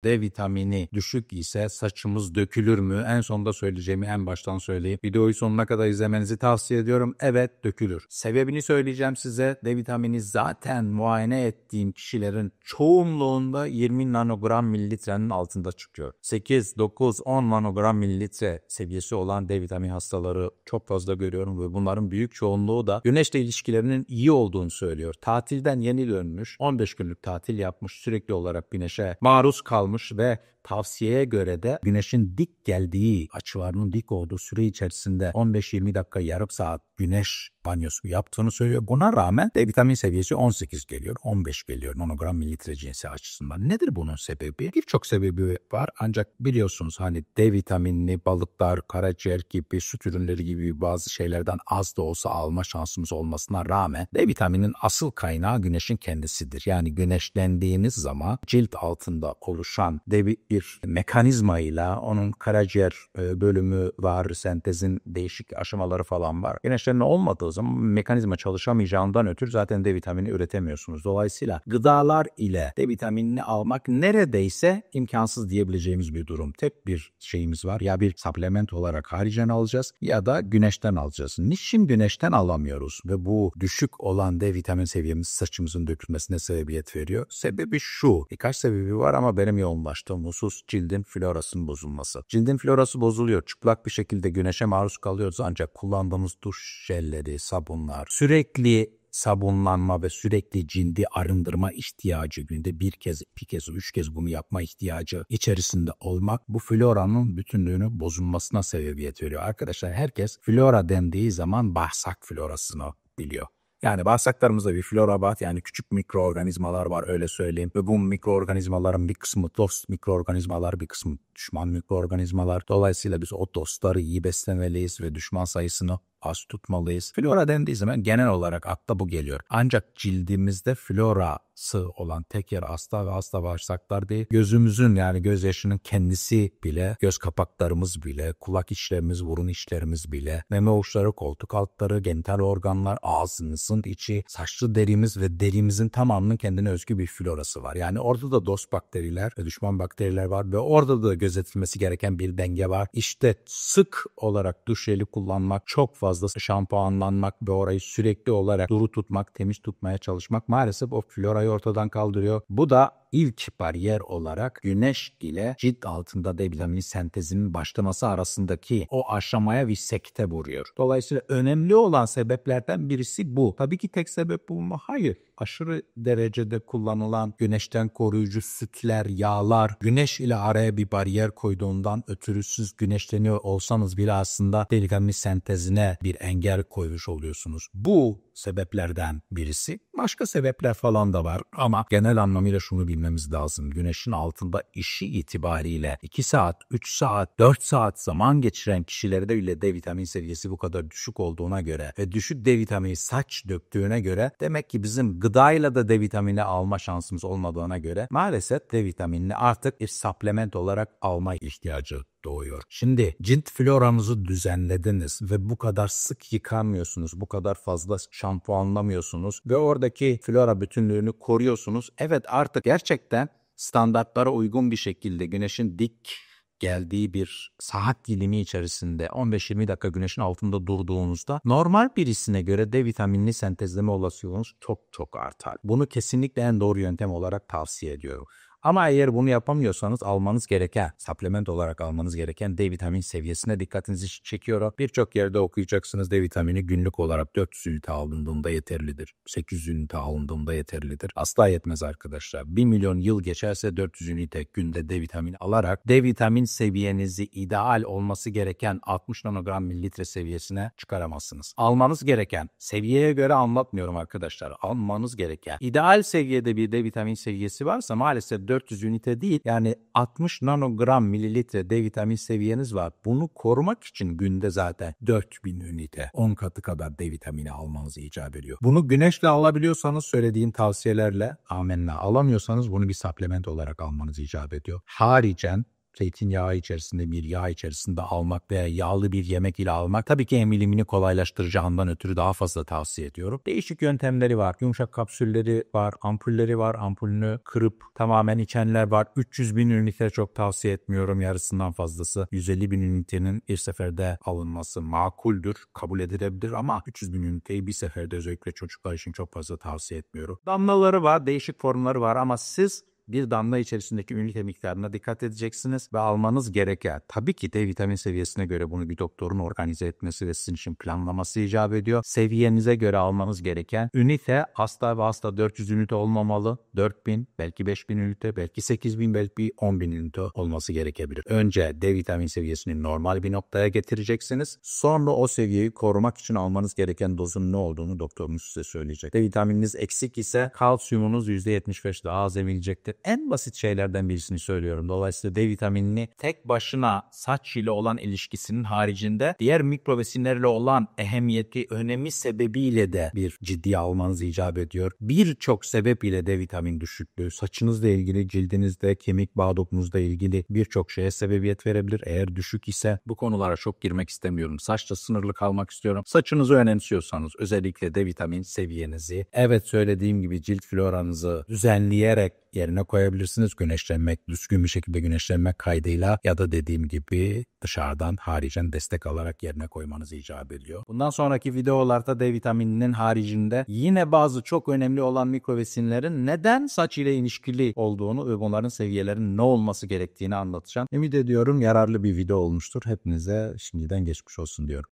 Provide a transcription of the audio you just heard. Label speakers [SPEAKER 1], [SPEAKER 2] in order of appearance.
[SPEAKER 1] D vitamini düşük ise saçımız dökülür mü? En sonunda söyleyeceğimi en baştan söyleyeyim. Videoyu sonuna kadar izlemenizi tavsiye ediyorum. Evet, dökülür. Sebebini söyleyeceğim size. D vitamini zaten muayene ettiğim kişilerin çoğunluğunda 20 nanogram mililitrenin altında çıkıyor. 8, 9, 10 nanogram mililitre seviyesi olan D vitamini hastaları çok fazla görüyorum ve bunların büyük çoğunluğu da güneşle ilişkilerinin iyi olduğunu söylüyor. Tatilden yeni dönmüş, 15 günlük tatil yapmış, sürekli olarak güneşe maruz kalmış ve tavsiyeye göre de güneşin dik geldiği, açılarının dik olduğu süre içerisinde 15-20 dakika, yarım saat güneş banyosu yaptığını söylüyor. Buna rağmen D vitamini seviyesi 18 geliyor, 15 geliyor nanogram mililitre cinsi açısından. Nedir bunun sebebi? Birçok sebebi var ancak biliyorsunuz hani D vitaminini balıklar, karaciğer gibi, süt ürünleri gibi bazı şeylerden az da olsa alma şansımız olmasına rağmen D vitaminin asıl kaynağı güneşin kendisidir. Yani güneşlendiğiniz zaman cilt altında oluşan bir mekanizmayla onun karaciğer bölümü var, sentezin değişik aşamaları falan var. Güneşlenme olmadığı zaman mekanizma çalışamayacağından ötürü zaten D vitamini üretemiyorsunuz. Dolayısıyla gıdalar ile D vitaminini almak neredeyse imkansız diyebileceğimiz bir durum. Tek bir şeyimiz var. Ya bir supplement olarak haricen alacağız ya da güneşten alacağız. Niçin güneşten alamıyoruz ve bu düşük olan D vitamini seviyemiz saçımızın dökülmesine sebebiyet veriyor? Sebebi şu. Birkaç sebebi var ama benim yoğunlaştığım husus cildin florasının bozulması. Cildin florası bozuluyor. Çıplak bir şekilde güneşe maruz kalıyoruz ancak kullandığımız duş jelleri, sabunlar, sürekli sabunlanma ve sürekli cildi arındırma ihtiyacı, günde bir kez, iki kez, üç kez bunu yapma ihtiyacı içerisinde olmak bu floranın bütünlüğünü bozulmasına sebebiyet veriyor. Arkadaşlar herkes flora dendiği zaman bağırsak florasını biliyor. Yani bağırsaklarımızda bir flora var, yani küçük mikroorganizmalar var öyle söyleyeyim. Ve bu mikroorganizmaların bir kısmı dost mikroorganizmalar, bir kısmı düşman mikroorganizmalar. Dolayısıyla biz o dostları iyi beslemeliyiz ve düşman sayısını az tutmalıyız. Flora dendiği zaman genel olarak akla bu geliyor. Ancak cildimizde florası olan tek yer hasta ve hasta bağırsaklar değil. Gözümüzün yani gözyaşının kendisi bile, göz kapaklarımız bile, kulak içlerimiz, burun içlerimiz bile, meme uçları, koltuk altları, genital organlar, ağzımızın içi, saçlı derimiz ve derimizin tamamının kendine özgü bir florası var. Yani orada da dost bakteriler ve düşman bakteriler var ve orada da gözetilmesi gereken bir denge var. İşte sık olarak duş jeli kullanmak, çok fazla şampuanlanmak ve orayı sürekli olarak duru tutmak, temiz tutmaya çalışmak maalesef o florayı ortadan kaldırıyor. Bu da ilk bariyer olarak güneş ile cilt altında D vitamini sentezinin başlaması arasındaki o aşamaya bir sekte vuruyor. Dolayısıyla önemli olan sebeplerden birisi bu. Tabii ki tek sebep bu mu? Hayır. Aşırı derecede kullanılan güneşten koruyucu sütler, yağlar, güneş ile araya bir bariyer koyduğundan ötürü siz güneşleniyor olsanız bile aslında D vitamini sentezine bir engel koymuş oluyorsunuz. Bu sebeplerden birisi. Başka sebepler falan da var ama genel anlamıyla şunu bilmemiz lazım. Güneşin altında işi itibariyle 2 saat, 3 saat, 4 saat zaman geçiren kişilerde bile D vitamini seviyesi bu kadar düşük olduğuna göre ve düşük D vitamini saç döktüğüne göre demek ki bizim gıdayla da D vitamini alma şansımız olmadığına göre maalesef D vitaminini artık bir supplement olarak alma ihtiyacı doğuyor. Şimdi cilt floranızı düzenlediniz ve bu kadar sık yıkanmıyorsunuz, bu kadar fazla şampuanlamıyorsunuz ve oradaki flora bütünlüğünü koruyorsunuz. Evet, artık gerçekten standartlara uygun bir şekilde güneşin dik geldiği bir saat dilimi içerisinde 15-20 dakika güneşin altında durduğunuzda normal birisine göre D vitaminini sentezleme olasılığınız çok artar. Bunu kesinlikle en doğru yöntem olarak tavsiye ediyorum. Ama eğer bunu yapamıyorsanız almanız gereken, supplement olarak almanız gereken D vitamini seviyesine dikkatinizi çekiyorum. Birçok yerde okuyacaksınız D vitamini günlük olarak 400 ünite alındığında yeterlidir. 800 ünite alındığında yeterlidir. Asla yetmez arkadaşlar. 1 milyon yıl geçerse 400 ünite günde D vitamini alarak D vitamin seviyenizi ideal olması gereken 60 nanogram mililitre seviyesine çıkaramazsınız. Almanız gereken, seviyeye göre anlatmıyorum arkadaşlar. Almanız gereken ideal seviyede bir D vitamini seviyesi varsa maalesef 400 ünite değil, yani 60 nanogram mililitre D vitamini seviyeniz var. Bunu korumak için günde zaten 4000 ünite, 10 katı kadar D vitamini almanız icap ediyor. Bunu güneşle alabiliyorsanız söylediğim tavsiyelerle amenna, alamıyorsanız bunu bir supplement olarak almanız icap ediyor. Haricen zeytinyağı içerisinde, bir yağ içerisinde almak veya yağlı bir yemek ile almak tabii ki emilimini kolaylaştıracağından ötürü daha fazla tavsiye ediyorum. Değişik yöntemleri var. Yumuşak kapsülleri var, ampulleri var. Ampulünü kırıp tamamen içenler var. 300.000 ünite çok tavsiye etmiyorum. Yarısından fazlası. 150.000 ünitenin bir seferde alınması makuldür, kabul edilebilir ama 300.000 üniteyi bir seferde özellikle çocuklar için çok fazla tavsiye etmiyorum. Damlaları var, değişik formları var ama siz bir damla içerisindeki ünite miktarına dikkat edeceksiniz ve almanız gereken, tabii ki D vitamin seviyesine göre bunu bir doktorun organize etmesi ve sizin için planlaması icap ediyor. Seviyenize göre almanız gereken ünite asla ve asla 400 ünite olmamalı. 4.000, belki 5.000 ünite, belki 8.000, belki 10.000 ünite olması gerekebilir. Önce D vitamin seviyesini normal bir noktaya getireceksiniz. Sonra o seviyeyi korumak için almanız gereken dozun ne olduğunu doktorunuz size söyleyecek. D vitamininiz eksik ise kalsiyumunuz %75 daha az emilecektir. En basit şeylerden birisini söylüyorum. Dolayısıyla D vitaminini tek başına saç ile olan ilişkisinin haricinde diğer mikro besinlerle olan ehemmiyeti, önemi sebebiyle de bir ciddiye almanız icap ediyor. Birçok sebep ile D vitamin düşüklüğü saçınızla ilgili, cildinizde, kemik bağ dokunuzla ilgili birçok şeye sebebiyet verebilir. Eğer düşük ise bu konulara çok girmek istemiyorum. Saçta sınırlı kalmak istiyorum. Saçınızı önemsiyorsanız özellikle D vitamin seviyenizi, evet söylediğim gibi cilt floranızı düzenleyerek yerine koyabilirsiniz. Güneşlenmek, düzgün bir şekilde güneşlenmek kaydıyla ya da dediğim gibi dışarıdan haricen destek alarak yerine koymanız icap ediyor. Bundan sonraki videolarda D vitamininin haricinde yine bazı çok önemli olan mikrobesinlerin neden saç ile ilişkili olduğunu ve bunların seviyelerinin ne olması gerektiğini anlatacağım. Ümit ediyorum yararlı bir video olmuştur. Hepinize şimdiden geçmiş olsun diyorum.